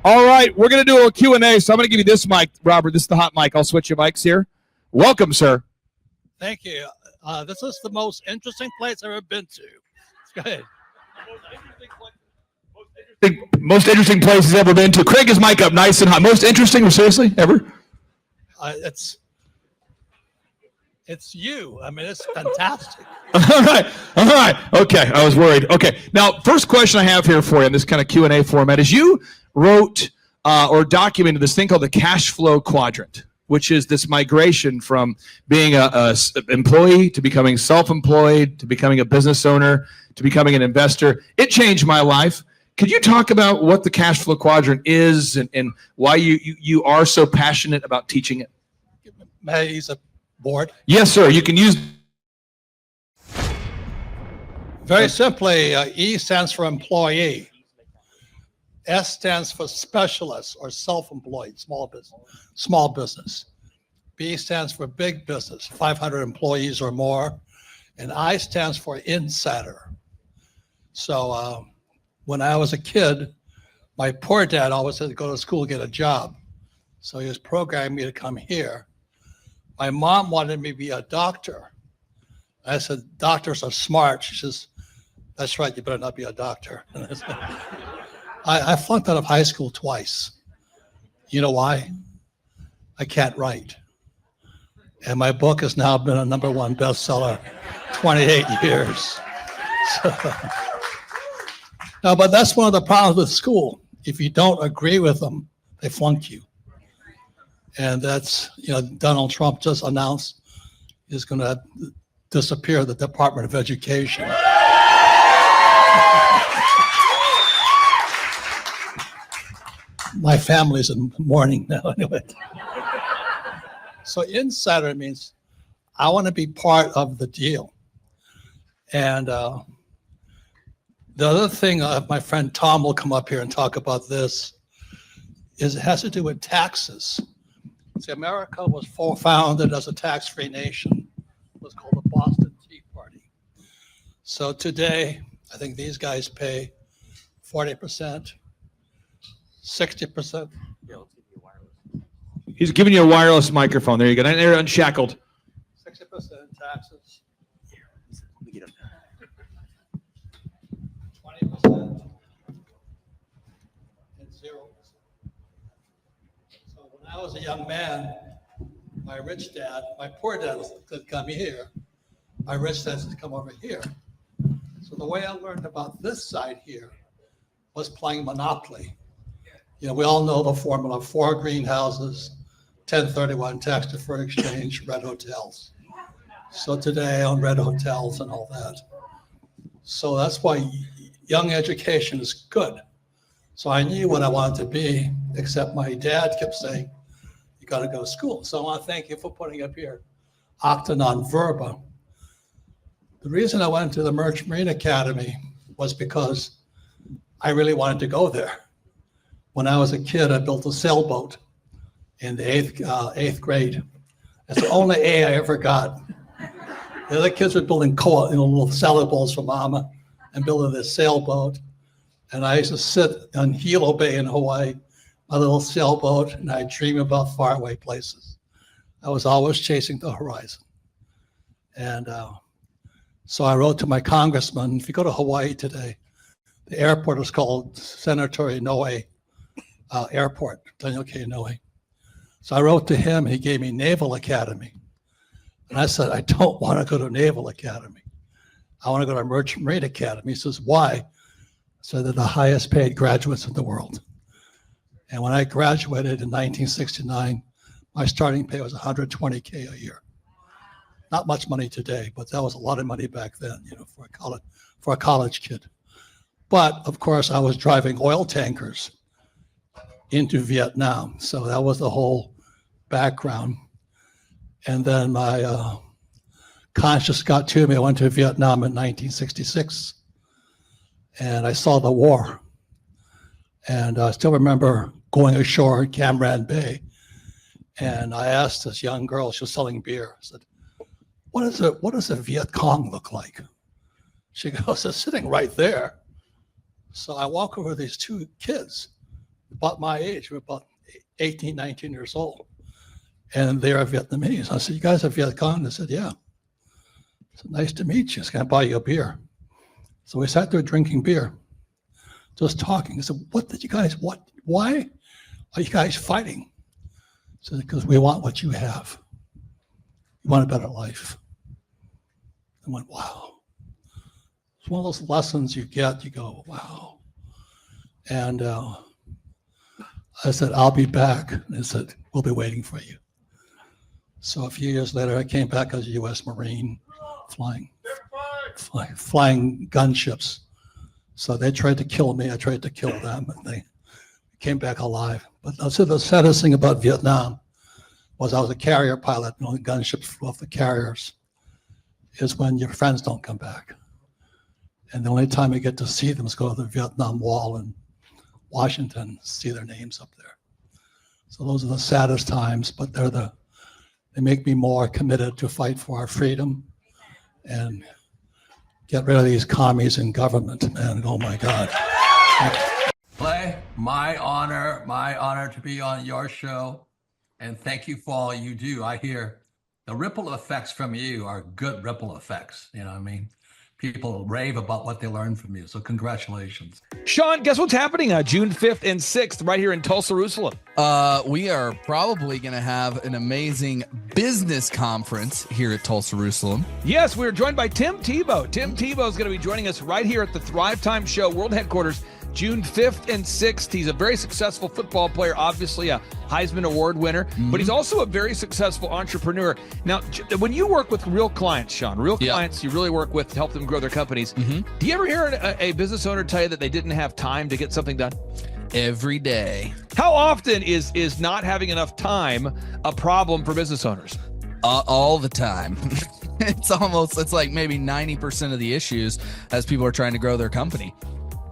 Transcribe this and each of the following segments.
All right, we're going to do a Q&A, so I'm going to give you this mic, Robert. This is the hot mic. I'll switch your mics here. Welcome, sir. Thank you. This is the most interesting place I've ever been to. Go ahead. Most interesting place he's ever been to. Craig, his mic up nice and hot. Most interesting, seriously, ever? It's you. I mean, it's fantastic. All right. Okay, I was worried. Okay, now, first question I have here for you in this kind of Q&A format is you wrote or documented this thing called the cash flow quadrant, which is this migration from being a employee to becoming self-employed, to becoming a business owner, to becoming an investor. It changed my life. Could you talk about what the cash flow quadrant is and why you are so passionate about teaching it? May I use a board? Yes, sir. You can use. Very simply, E stands for employee. S stands for specialist or self-employed, small business. B stands for big business, 500 employees or more. And I stands for insider. So when I was a kid, my poor dad always had to go to school and get a job. So he was programming me to come here. My mom wanted me to be a doctor. I said, doctors are smart. She says, that's right, you better not be a doctor. I flunked out of high school twice. You know why? I can't write. And my book has now been a #1 bestseller 28 years. So, no, but that's one of the problems with school. If you don't agree with them, they flunk you. And that's, Donald Trump just announced is going to disappear the Department of Education. My family's in mourning now anyway. So insider means I want to be part of the deal. And the other thing, my friend Tom will come up here and talk about this, is it has to do with taxes. See, America was founded as a tax-free nation. It was called the Boston Tea Party. So today, I think these guys pay 40%, 60%. He's giving you a wireless microphone. There you go. And they're unshackled. 60% taxes. 20% and 0%. So when I was a young man, my poor dad could come here. My rich dad would come over here. So the way I learned about this side here was playing Monopoly. We all know the formula: 4 greenhouses, 1031 tax deferred exchange, red hotels. So today I own red hotels and all that. So that's why young education is good. So I knew what I wanted to be, except my dad kept saying, you got to go to school. So I want to thank you for putting up here Octanon Verba. The reason I went to the Merchant Marine Academy was because I really wanted to go there. When I was a kid, I built a sailboat in the eighth grade. That's the only A I ever got. The other kids were building little salad bowls for mama and building this sailboat. And I used to sit on Hilo Bay in Hawaii, my little sailboat, and I dream about faraway places. I was always chasing the horizon. And so I wrote to my congressman, if you go to Hawaii today, the airport is called Senator Inoue Airport, Daniel K. Inouye. So I wrote to him, he gave me Naval Academy. And I said, I don't want to go to Naval Academy. I want to go to Merchant Marine Academy. He says, why? So they're the highest paid graduates in the world. And when I graduated in 1969, my starting pay was $120K a year. Not much money today, but that was a lot of money back then, for a college kid. But of course, I was driving oil tankers into Vietnam. So that was the whole background. And then my conscience got to me. I went to Vietnam in 1966 and I saw the war. And I still remember going ashore at Cam Ranh Bay. And I asked this young girl, she was selling beer. I said, what does a Viet Cong look like? She goes, it's sitting right there. So I walk over to these 2 kids about my age. We're about 18, 19 years old. And they are Vietnamese. I said, you guys are Viet Cong? They said, yeah. I said, nice to meet you. Can I buy you a beer? So we sat there drinking beer, just talking. I said, why are you guys fighting? I said, because we want what you have. You want a better life. I went, wow. It's one of those lessons you get, you go, wow. And I said, I'll be back. And they said, we'll be waiting for you. So a few years later, I came back as a U.S. Marine, flying gunships. So they tried to kill me. I tried to kill them, and they came back alive. But I said the saddest thing about Vietnam was I was a carrier pilot, and the gunships flew off the carriers, is when your friends don't come back. And the only time you get to see them is go to the Vietnam Wall in Washington, see their names up there. So those are the saddest times, but they make me more committed to fight for our freedom and get rid of these commies in government, man. Oh my God. Clay, my honor to be on your show. And thank you for all you do. I hear the ripple effects from you are good ripple effects. You know what I mean? People rave about what they learned from you. So congratulations. Sean, guess what's happening June 5th and 6th right here in Tulsa, Jerusalem? We are probably going to have an amazing business conference here at Tulsa, Jerusalem. Yes, we're joined by Tim Tebow. Tim Tebow is going to be joining us right here at the Thrivetime Show World Headquarters, June 5th and 6th. He's a very successful football player, obviously a Heisman Award winner, but he's also a very successful entrepreneur. Now, when you work with real clients, Sean, clients you really work with to help them grow their companies, do you ever hear a business owner tell you that they didn't have time to get something done? Every day. How often is not having enough time a problem for business owners? All the time. It's like maybe 90% of the issues as people are trying to grow their company.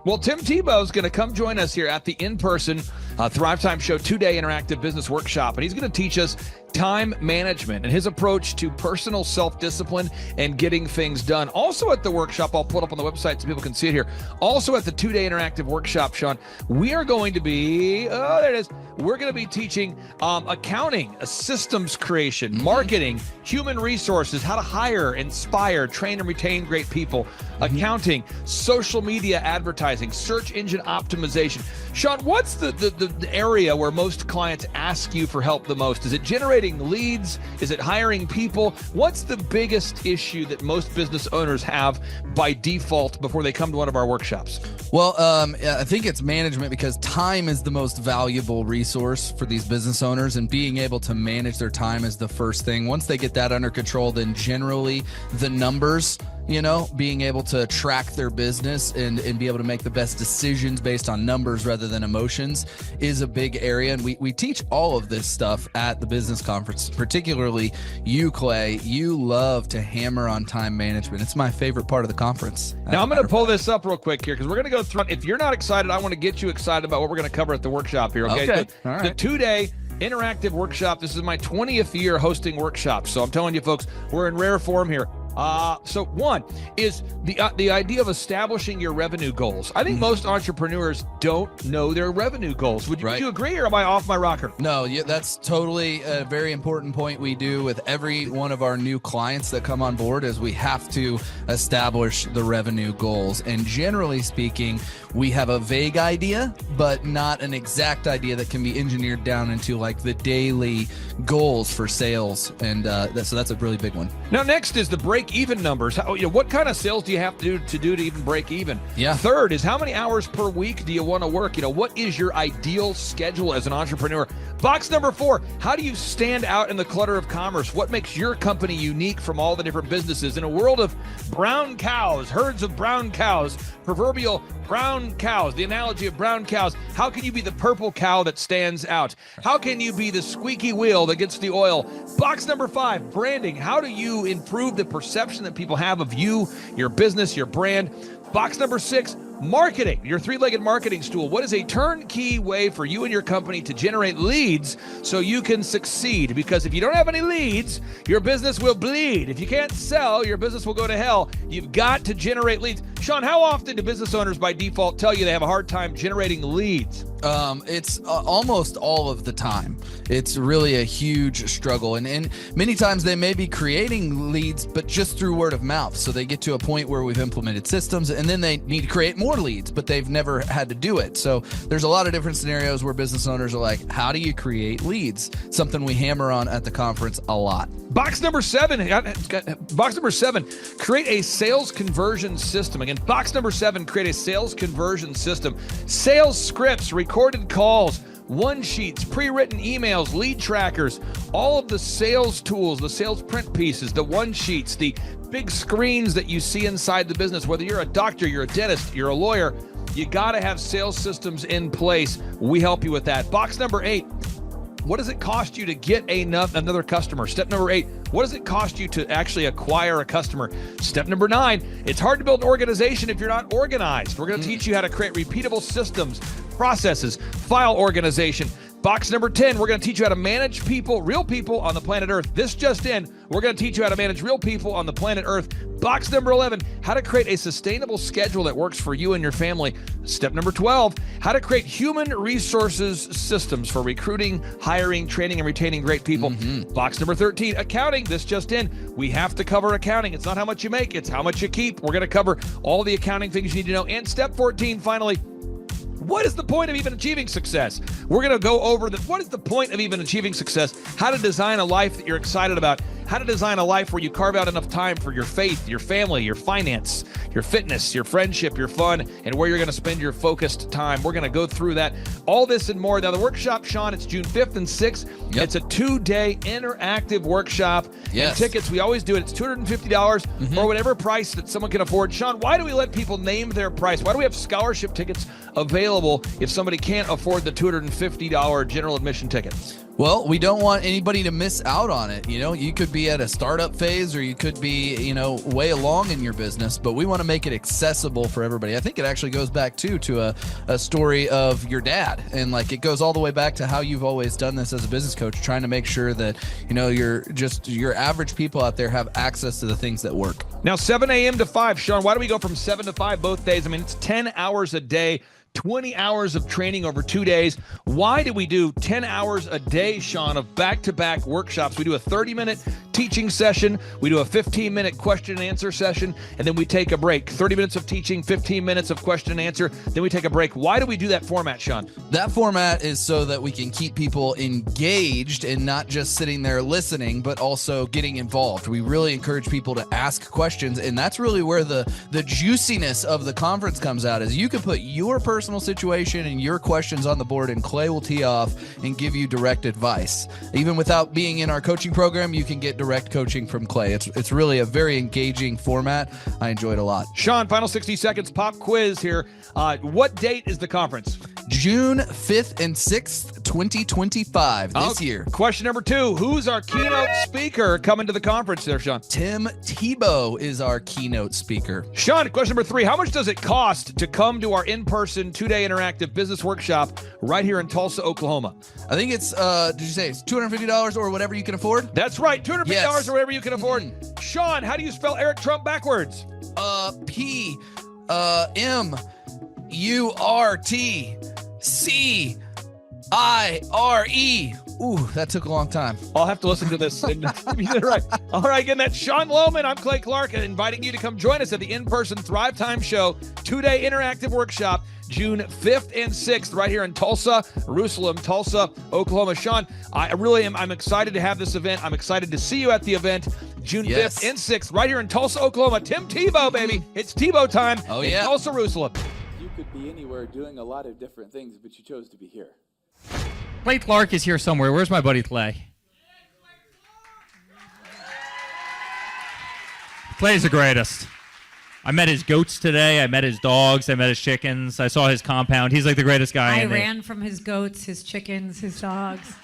Well, Tim Tebow is going to come join us here at the in-person Thrivetime Show 2-day interactive business workshop, and he's going to teach us time management and his approach to personal self-discipline and getting things done. Also at the workshop, I'll put it up on the website so people can see it here. Also at the 2-day interactive workshop, Sean, we are going to be, there it is. We're going to be teaching accounting, systems creation, marketing, human resources, how to hire, inspire, train, and retain great people, accounting, social media advertising, search engine optimization. Sean, what's the area where most clients ask you for help the most? Is it generating leads? Is it hiring people? What's the biggest issue that most business owners have by default before they come to one of our workshops? Well, I think it's management, because time is the most valuable resource for these business owners, and being able to manage their time is the first thing. Once they get that under control, then generally the numbers, being able to track their business and be able to make the best decisions based on numbers rather than emotions is a big area. And we teach all of this stuff at the business conference, particularly you, Clay. You love to hammer on time management. It's my favorite part of the conference. Now, I'm going to pull this up real quick here because we're going to go through. If you're not excited, I want to get you excited about what we're going to cover at the workshop here. Okay. All right. The 2-day interactive workshop. This is my 20th year hosting workshops. So I'm telling you, folks, we're in rare form here. So one is the idea of establishing your revenue goals. I think most entrepreneurs don't know their revenue goals. Would you agree, or am I off my rocker? No, that's totally a very important point we do with every one of our new clients that come on board, is we have to establish the revenue goals. And generally speaking, we have a vague idea, but not an exact idea that can be engineered down into like the daily goals for sales. And so that's a really big one. Now, next is the break-even numbers. What kind of sales do you have to do to even break even? Yeah. Third is, how many hours per week do you want to work? What is your ideal schedule as an entrepreneur? Box number 4, how do you stand out in the clutter of commerce? What makes your company unique from all the different businesses? In a world of brown cows, herds of brown cows, proverbial brown cows, the analogy of brown cows, how can you be the purple cow that stands out? How can you be the squeaky wheel that gets the oil? Box number 5, branding. How do you improve the perception that people have of you, your business, your brand? Box number 6, marketing, your 3-legged marketing stool. What is a turnkey way for you and your company to generate leads so you can succeed? Because if you don't have any leads, your business will bleed. If you can't sell, your business will go to hell. You've got to generate leads. Sean, how often do business owners by default tell you they have a hard time generating leads? It's almost all of the time. It's really a huge struggle. And many times they may be creating leads, but just through word of mouth. So they get to a point where we've implemented systems and then they need to create more leads, but they've never had to do it. So there's a lot of different scenarios where business owners are like, how do you create leads? Something we hammer on at the conference a lot. Box number 7, create a sales conversion system. Again, box number 7, create a sales conversion system. Sales scripts, recorded calls, one sheets, pre-written emails, lead trackers, all of the sales tools, the sales print pieces, the one sheets, the big screens that you see inside the business. Whether you're a doctor, you're a dentist, you're a lawyer, you got to have sales systems in place. We help you with that. Box number 8. What does it cost you to get another customer? Step number 8, what does it cost you to actually acquire a customer? Step number 9, it's hard to build an organization if you're not organized. We're going to teach you how to create repeatable systems, processes, file organization. Box number 10, we're going to teach you how to manage people, real people on the planet Earth. This just in, we're going to teach you how to manage real people on the planet Earth. Box number 11, how to create a sustainable schedule that works for you and your family. Step number 12, how to create human resources systems for recruiting, hiring, training, and retaining great people. Box number 13, accounting. This just in, we have to cover accounting. It's not how much you make, it's how much you keep. We're going to cover all the accounting things you need to know. And step 14, finally, what is the point of even achieving success? We're going to go over what is the point of even achieving success, how to design a life that you're excited about, how to design a life where you carve out enough time for your faith, your family, your finance, your fitness, your friendship, your fun, and where you're going to spend your focused time. We're going to go through that, all this and more. Now, the workshop, Sean, it's June 5th and 6th. Yep. It's a 2-day interactive workshop. Yes. And tickets, we always do it. It's $250 or whatever price that someone can afford. Sean, why do we let people name their price? Why do we have scholarship tickets available if somebody can't afford the $250 general admission ticket? Well, we don't want anybody to miss out on it. You know, you could be at a startup phase or you could be, way along in your business, but we want to make it accessible for everybody. I think it actually goes back to a story of your dad. And it goes all the way back to how you've always done this as a business coach, trying to make sure that, your average people out there have access to the things that work. Now, 7 a.m. to 5, Sean, why do we go from 7 to 5 both days? I mean, it's 10 hours a day. 20 hours of training over 2 days. Why do we do 10 hours a day, Sean, of back-to-back workshops? We do a 30-minute teaching session. We do a 15-minute question and answer session, and then we take a break. 30 minutes of teaching, 15 minutes of question and answer, then we take a break. Why do we do that format, Sean? That format is so that we can keep people engaged and not just sitting there listening, but also getting involved. We really encourage people to ask questions, and that's really where the juiciness of the conference comes out, is you can put your personal situation and your questions on the board, and Clay will tee off and give you direct advice. Even without being in our coaching program, you can get direct coaching from Clay. It's really a very engaging format. I enjoy it a lot. Sean, final 60 seconds, pop quiz here. What date is the conference? June 5th and 6th, 2025, this year. Question number 2, who's our keynote speaker coming to the conference there, Sean? Tim Tebow is our keynote speaker. Sean, question number 3, how much does it cost to come to our in-person 2-day interactive business workshop right here in Tulsa, Oklahoma? I think it's, did you say it's $250 or whatever you can afford? That's right, $250 or whatever you can afford. Sean, how do you spell Eric Trump backwards? P-M-U-R-T-C-I-R-E. Ooh, that took a long time. I'll have to listen to this. And right. All right, again, that's Sean Lohman. I'm Clay Clark, inviting you to come join us at the in-person Thrivetime Show 2-day interactive workshop, June 5th and 6th, right here in Tulsa, Oklahoma. Sean, I'm excited to have this event. I'm excited to see you at the event, June 5th and 6th, right here in Tulsa, Oklahoma. Tim Tebow, baby. It's Tebow time in Tulsa, Jerusalem. You could be anywhere doing a lot of different things, but you chose to be here. Clay Clark is here somewhere. Where's my buddy Clay? Clay's the greatest. I met his goats today. I met his dogs. I met his chickens. I saw his compound. He's like the greatest guy. I ran from his goats, his chickens, his dogs.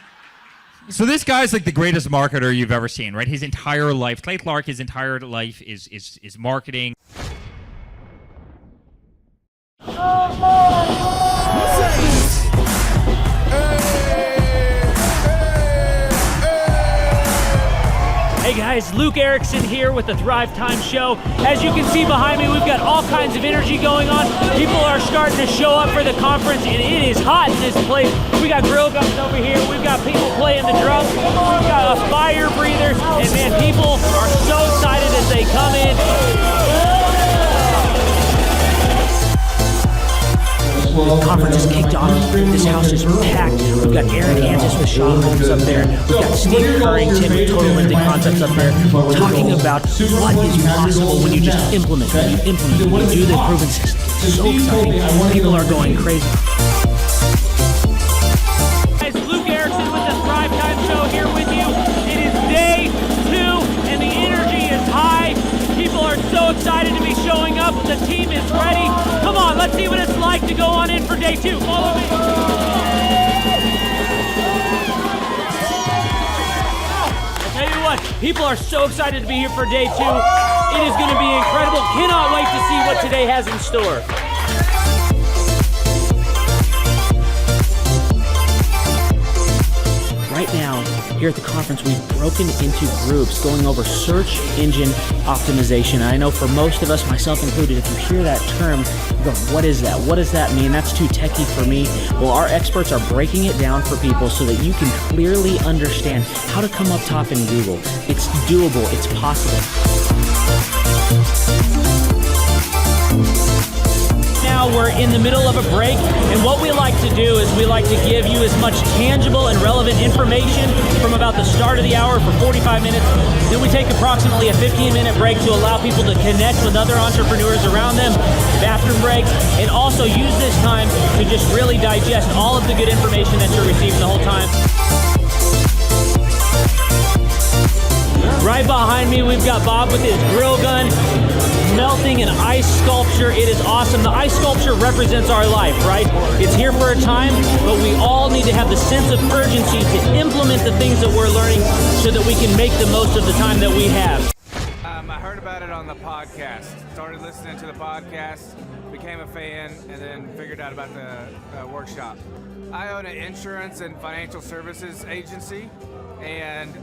So this guy's like the greatest marketer you've ever seen, right? His entire life, Clay Clark, his entire life is marketing. Hey guys, guys? Luke Erickson here with the Thrivetime Show. As you can see behind me, we've got all kinds of energy going on. People are starting to show up for the conference, and it is hot in this place. We got grill guns over here. We've got people playing the drums. We've got a fire breather, and man, people are so excited as they come in. The conference is kicked off. This house is packed. We've got Aaron Antis with Shaw Holmes up there. We've got Steve Currington with Total Lindy Concepts up there talking about what is possible when you just implement, when you do the proven system. It's so exciting. People are going crazy. Guys, Luke Erickson with the Thrivetime Show here with you. It is day 2 and the energy is high. People are so excited to be showing up. The team is ready. Come on, let's see what it's like to go on in for day 2. Follow me. I'll tell you what, people are so excited to be here for day 2. It is going to be incredible. Cannot wait to see what today has in store. Right now, here at the conference, we've broken into groups going over search engine optimization. And I know for most of us, myself included, if you hear that term, you go, what is that? What does that mean? That's too techie for me. Well, our experts are breaking it down for people so that you can clearly understand how to come up top in Google. It's doable. It's possible. Now we're in the middle of a break, and what we like to do is we like to give you as much tangible and relevant information from about the start of the hour for 45 minutes. Then we take approximately a 15-minute break to allow people to connect with other entrepreneurs around them, bathroom breaks, and also use this time to just really digest all of the good information that you're receiving the whole time. Right behind me, we've got Bob with his grill gun, melting an ice sculpture. It is awesome. The ice sculpture represents our life, right? It's here for a time, but we all need to have the sense of urgency to implement the things that we're learning so that we can make the most of the time that we have. I heard about it on the podcast. Started listening to the podcast, became a fan, and then figured out about the workshop. I own an insurance and financial services agency, and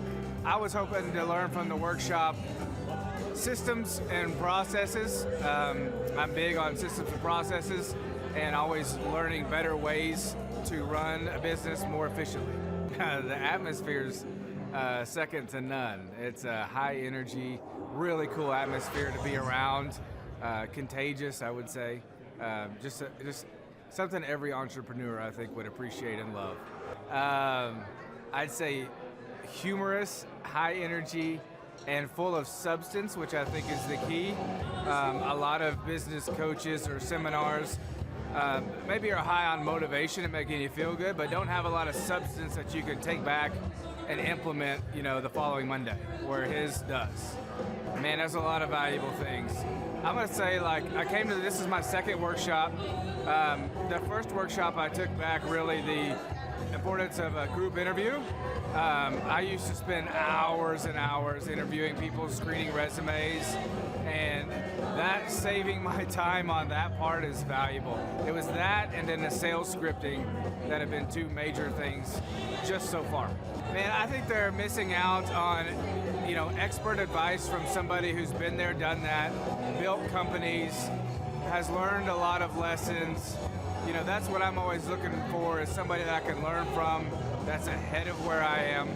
I was hoping to learn from the workshop systems and processes. I'm big on systems and processes and always learning better ways to run a business more efficiently. The atmosphere's second to none. It's a high energy, really cool atmosphere to be around. Contagious, I would say. Just something every entrepreneur, I think, would appreciate and love. I'd say humorous, high energy, and full of substance, which I think is the key. A lot of business coaches or seminars maybe are high on motivation and making you feel good, but don't have a lot of substance that you can take back and implement, the following Monday, where his does. Man, there's a lot of valuable things. I'm gonna say, this is my second workshop. The first workshop I took back really the importance of a group interview. I used to spend hours and hours interviewing people, screening resumes, and that saving my time on that part is valuable. It was that and then the sales scripting that have been 2 major things just so far. Man, I think they're missing out on, expert advice from somebody who's been there, done that, built companies, has learned a lot of lessons. That's what I'm always looking for, is somebody that I can learn from that's ahead of where I am.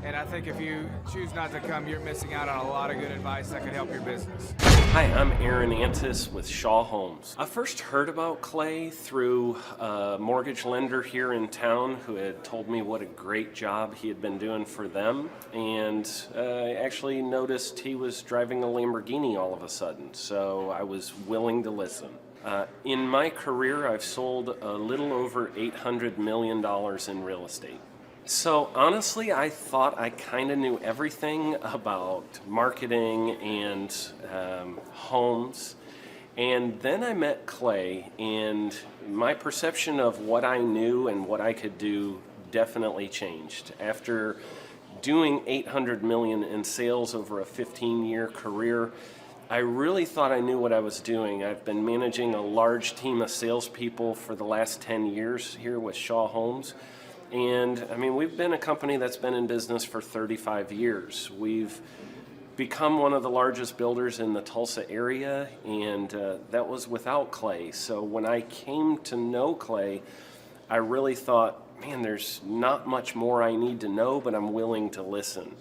And I think if you choose not to come, you're missing out on a lot of good advice that could help your business. Hi, I'm Aaron Antis with Shaw Holmes. I first heard about Clay through a mortgage lender here in town who had told me what a great job he had been doing for them, and I actually noticed he was driving a Lamborghini all of a sudden, so I was willing to listen. In my career, I've sold a little over $800 million in real estate. So honestly, I thought I kind of knew everything about marketing and homes. And then I met Clay, and my perception of what I knew and what I could do definitely changed. After doing $800 million in sales over a 15-year career, I really thought I knew what I was doing. I've been managing a large team of salespeople for the last 10 years here with Shaw Holmes. And I mean, we've been a company that's been in business for 35 years. We've become one of the largest builders in the Tulsa area, and that was without Clay. So when I came to know Clay, I really thought, man, there's not much more I need to know, but I'm willing to listen.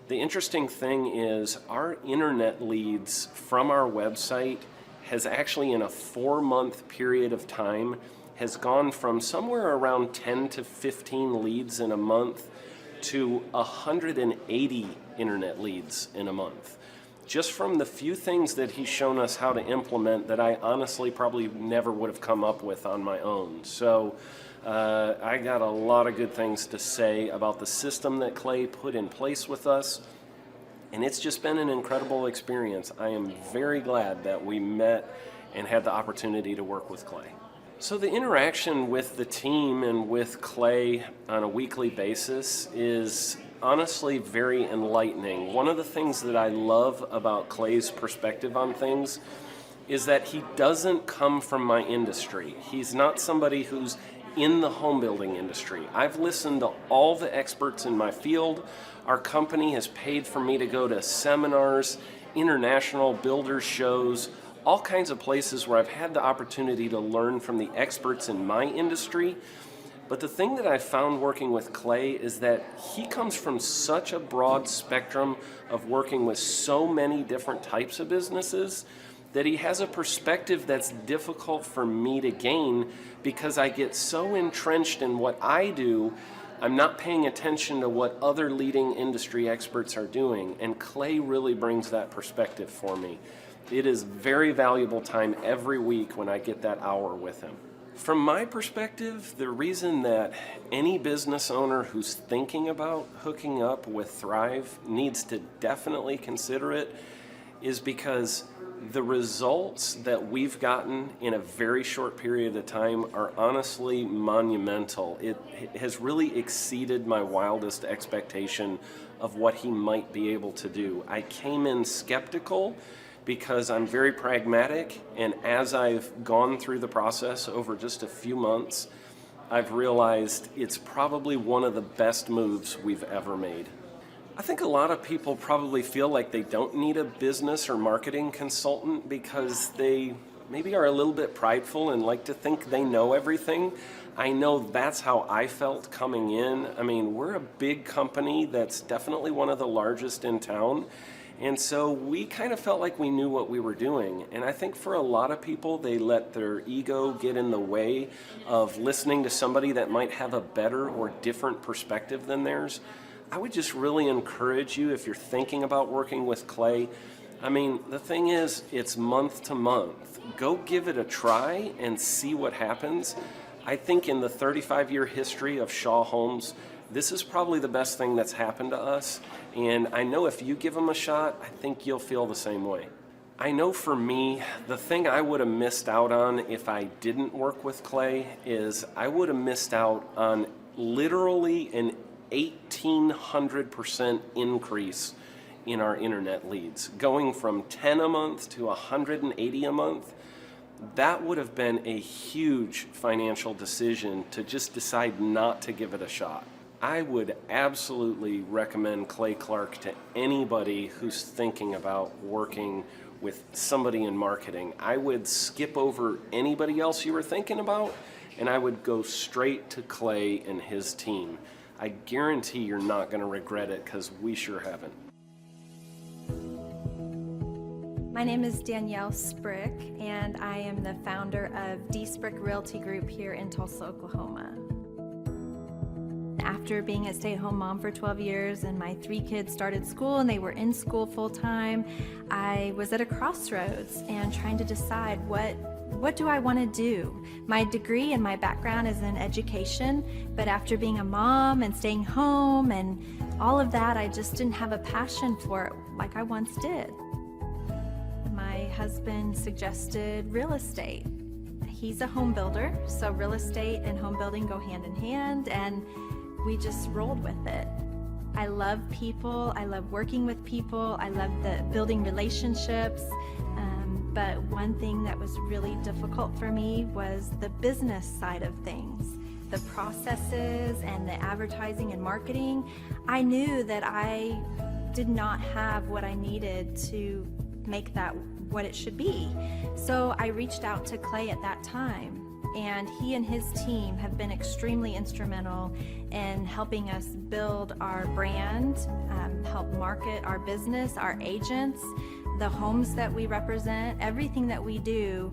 The interesting thing is our internet leads from our website has actually, in a 4-month period of time, has gone from somewhere around 10 to 15 leads in a month to 180 internet leads in a month. Just from the few things that he's shown us how to implement that I honestly probably never would have come up with on my own. So I got a lot of good things to say about the system that Clay put in place with us, and it's just been an incredible experience. I am very glad that we met and had the opportunity to work with Clay. So the interaction with the team and with Clay on a weekly basis is honestly very enlightening. One of the things that I love about Clay's perspective on things is that he doesn't come from my industry. He's not somebody who's in the home building industry. I've listened to all the experts in my field. Our company has paid for me to go to seminars, international builder shows, all kinds of places where I've had the opportunity to learn from the experts in my industry. But the thing that I found working with Clay is that he comes from such a broad spectrum of working with so many different types of businesses that he has a perspective that's difficult for me to gain because I get so entrenched in what I do, I'm not paying attention to what other leading industry experts are doing. And Clay really brings that perspective for me. It is very valuable time every week when I get that hour with him. From my perspective, the reason that any business owner who's thinking about hooking up with Thrive needs to definitely consider it is because the results that we've gotten in a very short period of time are honestly monumental. It has really exceeded my wildest expectation of what he might be able to do. I came in skeptical because I'm very pragmatic, and as I've gone through the process over just a few months, I've realized it's probably one of the best moves we've ever made. I think a lot of people probably feel like they don't need a business or marketing consultant because they maybe are a little bit prideful and like to think they know everything. I know that's how I felt coming in. I mean, we're a big company that's definitely one of the largest in town. And so we kind of felt like we knew what we were doing. And I think for a lot of people, they let their ego get in the way of listening to somebody that might have a better or different perspective than theirs. I would just really encourage you, if you're thinking about working with Clay, I mean, the thing is, it's month to month. Go give it a try and see what happens. I think in the 35-year history of Shaw Homes, this is probably the best thing that's happened to us. And I know if you give them a shot, I think you'll feel the same way. I know for me, the thing I would have missed out on if I didn't work with Clay is I would have missed out on literally an 1,800% increase in our internet leads. Going from 10 a month to 180 a month, that would have been a huge financial decision to just decide not to give it a shot. I would absolutely recommend Clay Clark to anybody who's thinking about working with somebody in marketing. I would skip over anybody else you were thinking about, and I would go straight to Clay and his team. I guarantee you're not going to regret it because we sure haven't. My name is Danielle Sprick, and I am the founder of D. Sprick Realty Group here in Tulsa, Oklahoma. After being a stay-at-home mom for 12 years and my 3 kids started school and they were in school full-time, I was at a crossroads and trying to decide what do I want to do? My degree and my background is in education, but after being a mom and staying home and all of that, I just didn't have a passion for it like I once did. My husband suggested real estate. He's a home builder, so real estate and home building go hand in hand, and we just rolled with it. I love people, I love working with people, I love building relationships, but one thing that was really difficult for me was the business side of things. the processes and the advertising and marketing, I knew that I did not have what I needed to make that what it should be. So I reached out to Clay at that time, and he and his team have been extremely instrumental in helping us build our brand, help market our business, our agents, the homes that we represent. Everything that we do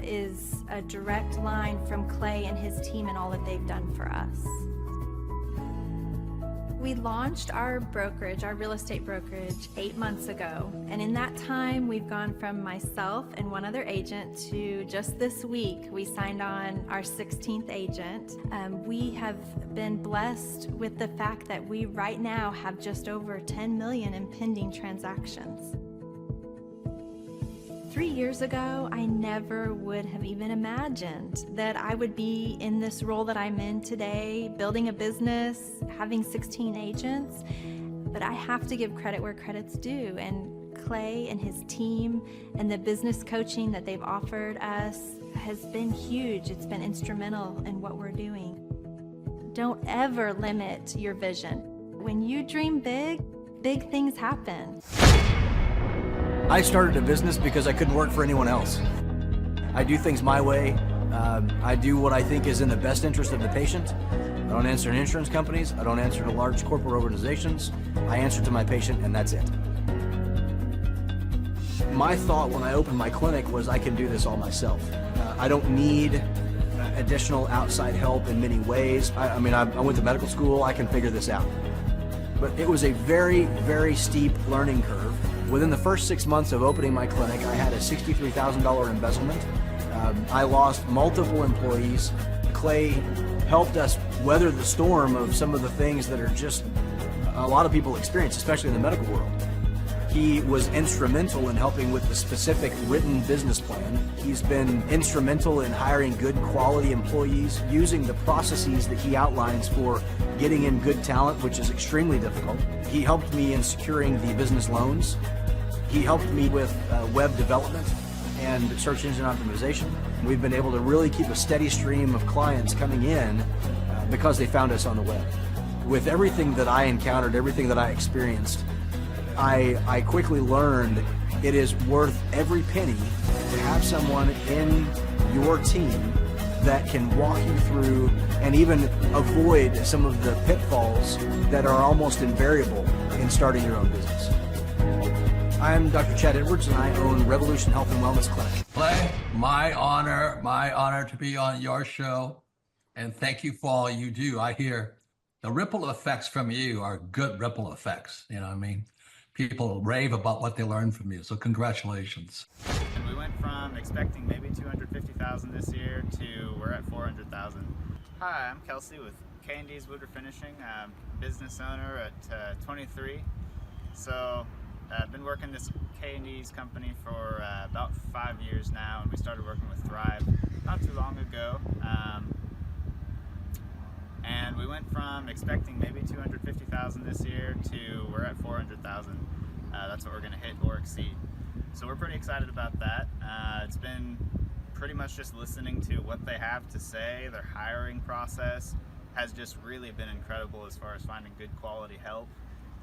is a direct line from Clay and his team and all that they've done for us. We launched our brokerage, our real estate brokerage, 8 months ago. And in that time, we've gone from myself and one other agent to just this week, we signed on our 16th agent. We have been blessed with the fact that we right now have just over 10 million in pending transactions. 3 years ago, I never would have even imagined that I would be in this role that I'm in today, building a business, having 16 agents. But I have to give credit where credit's due. And Clay and his team and the business coaching that they've offered us has been huge. It's been instrumental in what we're doing. Don't ever limit your vision. When you dream big, big things happen. I started a business because I couldn't work for anyone else. I do things my way. I do what I think is in the best interest of the patient. I don't answer to insurance companies. I don't answer to large corporate organizations. I answer to my patient, and that's it. My thought when I opened my clinic was I can do this all myself. I don't need additional outside help in many ways. I went to medical school. I can figure this out. But it was a very, very steep learning curve. Within the first 6 months of opening my clinic, I had a $63,000 embezzlement. I lost multiple employees. Clay helped us weather the storm of some of the things that are just a lot of people experience, especially in the medical world. He was instrumental in helping with the specific written business plan. He's been instrumental in hiring good quality employees, using the processes that he outlines for getting in good talent, which is extremely difficult. He helped me in securing the business loans. He helped me with web development and search engine optimization. We've been able to really keep a steady stream of clients coming in because they found us on the web. With everything that I encountered, everything that I experienced, I quickly learned it is worth every penny to have someone in your team that can walk you through and even avoid some of the pitfalls that are almost invariable in starting your own business. I'm Dr. Chad Edwards, and I own Revolution Health and Wellness Clinic. Clay, my honor to be on your show. And thank you for all you do. I hear the ripple effects from you are good ripple effects. You know what I mean? People rave about what they learned from you. So congratulations. And we went from expecting maybe 250,000 this year to we're at 400,000. Hi, I'm Kelsey with K&D's Woodward Finishing, business owner at 23. So I've been working this K&D's company for about 5 years now, and we started working with Thrive not too long ago. And we went from expecting maybe 250,000 this year to we're at 400,000. That's what we're going to hit or exceed. So we're pretty excited about that. It's been pretty much just listening to what they have to say. Their hiring process has just really been incredible as far as finding good quality help,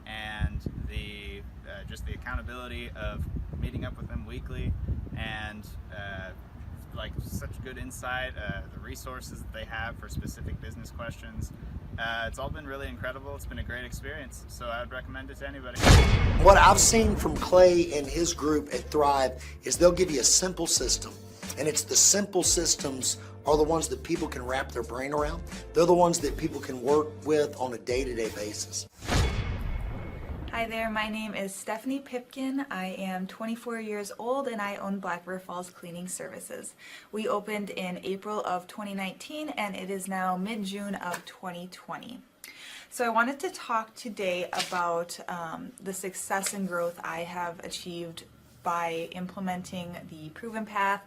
and the just the accountability of meeting up with them weekly, and like such good insight, the resources that they have for specific business questions. It's all been really incredible. It's been a great experience, so I would recommend it to anybody. What I've seen from Clay and his group at Thrive is they'll give you a simple system, and it's the simple systems are the ones that people can wrap their brain around. They're the ones that people can work with on a day-to-day basis. Hi there, my name is Stephanie Pipkin. I am 24 years old and I own Black River Falls Cleaning Services. We opened in April of 2019 and it is now mid-June of 2020. So I wanted to talk today about the success and growth I have achieved by implementing the Proven Path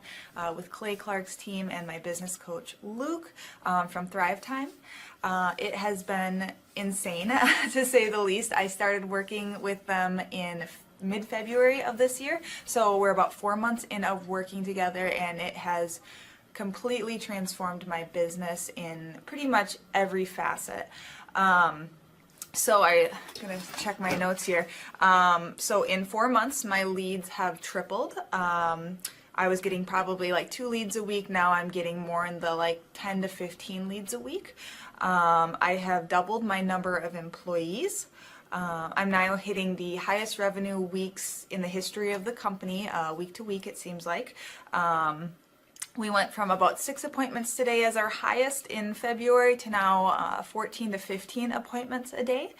with Clay Clark's team and my business coach Luke from Thrivetime. It has been insane to say the least. I started working with them in mid-February of this year, so we're about 4 months in of working together, and it has completely transformed my business in pretty much every facet. So I'm gonna check my notes here. So in 4 months, my leads have tripled. I was getting probably like 2 leads a week. Now I'm getting more in the like 10 to 15 leads a week. I have doubled my number of employees. I'm now hitting the highest revenue weeks in the history of the company, week to week, it seems like. We went from about 6 appointments today as our highest in February to now 14 to 15 appointments a day.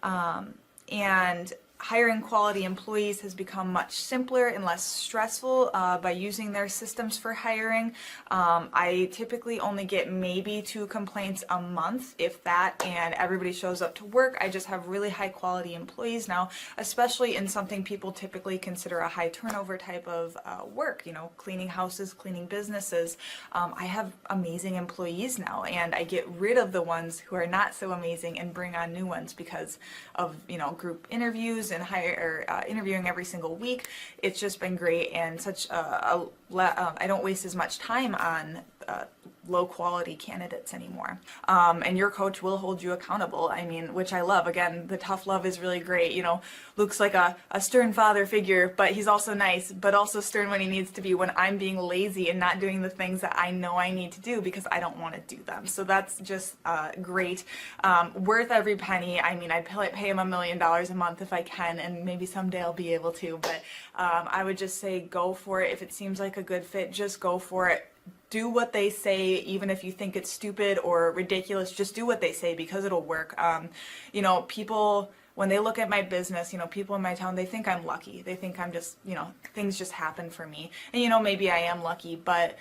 And hiring quality employees has become much simpler and less stressful by using their systems for hiring. I typically only get maybe 2 complaints a month, if that, and everybody shows up to work. I just have really high quality employees now, especially in something people typically consider a high turnover type of work, you know, cleaning houses, cleaning businesses. I have amazing employees now, and I get rid of the ones who are not so amazing and bring on new ones because of, you know, group interviews and interviewing every single week. It's just been great, and such I don't waste as much time on low quality candidates anymore. And your coach will hold you accountable. I mean, which I love. Again, the tough love is really great. You know, Luke's like a stern father figure, but he's also nice, but also stern when he needs to be, when I'm being lazy and not doing the things that I know I need to do because I don't want to do them. So that's just great. Worth every penny. I mean, I'd pay him $1 million a month if I can, and maybe someday I'll be able to, but I would just say go for it. If it seems like a good fit, just go for it. Do what they say, even if you think it's stupid or ridiculous. Just do what they say because it'll work. You know, people, when they look at my business, you know, people in my town, they think I'm lucky. They think I'm just, you know, things just happen for me. And, you know, maybe I am lucky, but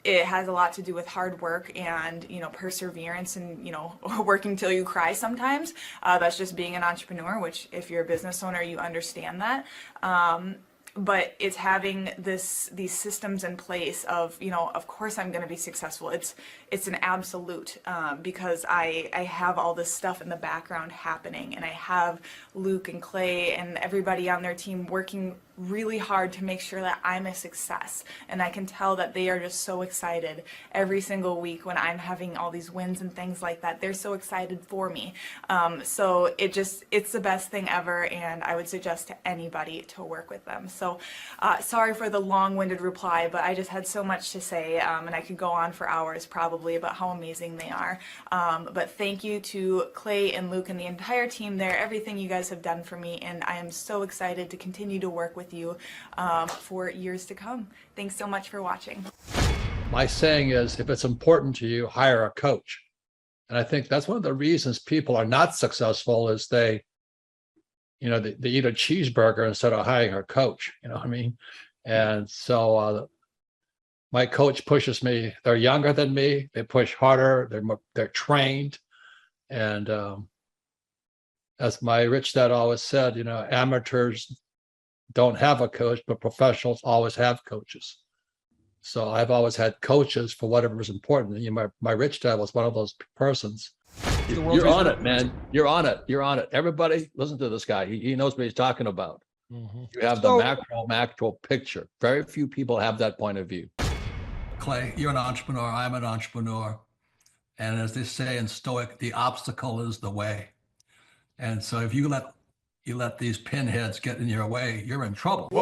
it has a lot to do with hard work and, you know, perseverance and, you know, working till you cry sometimes. That's just being an entrepreneur, which if you're a business owner, you understand that. But it's having these systems in place of, you know, of course I'm going to be successful. It's an absolute because I have all this stuff in the background happening, and I have Luke and Clay and everybody on their team working really hard to make sure that I'm a success. And I can tell that they are just so excited every single week when I'm having all these wins and things like that. They're so excited for me. So it's the best thing ever, and I would suggest to anybody to work with them. So sorry for the long-winded reply, but I just had so much to say, and I could go on for hours probably about how amazing they are. But thank you to Clay and Luke and the entire team there, everything you guys have done for me, and I am so excited to continue to work with you for years to come. Thanks so much for watching. My saying is, if it's important to you, hire a coach. And I think that's one of the reasons people are not successful is they eat a cheeseburger instead of hiring a coach, you know what I mean? And so my coach pushes me. They're younger than me. They push harder. They're trained. And as my rich dad always said, you know, amateurs don't have a coach, but professionals always have coaches. So I've always had coaches for whatever is important. And, you know, my rich dad was one of those persons. You're on it, man. You're on it. You're on it. Everybody listen to this guy. He knows what he's talking about. Mm-hmm. You have the macro picture. Very few people have that point of view. Clay, you're an entrepreneur. I'm an entrepreneur. And as they say in Stoic, the obstacle is the way. And so if you let these pinheads get in your way, you're in trouble. Whoa.